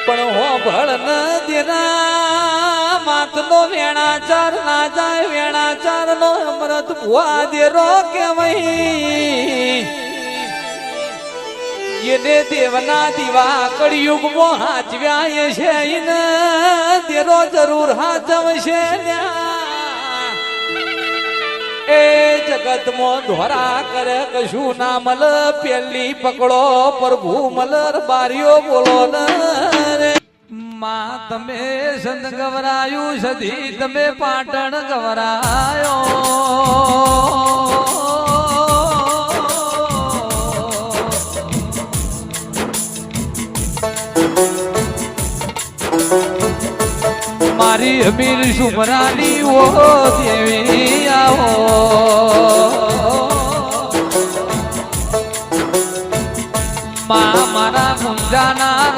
પણ હો ભળ ન દેના માતનો વેણાચાર ના જાય વેણાચાર નો અમૃત ભુવા દેરો કેવાય એને દેવના દીવા કળિયુગમાં હાચવ્યા છે એને દેરો જરૂર હાચવશે એ જગતમાં ધોરા કરે કશું ના મલ પેલી પકડો પ્રભુ મલર બારીઓ બોલો ને માં તમે સંત ગવરાયું સધી તમે પાટણ ગવરાયો મારી અમીર સુમરાની ઓ દેવી આવો મારા મુંજાના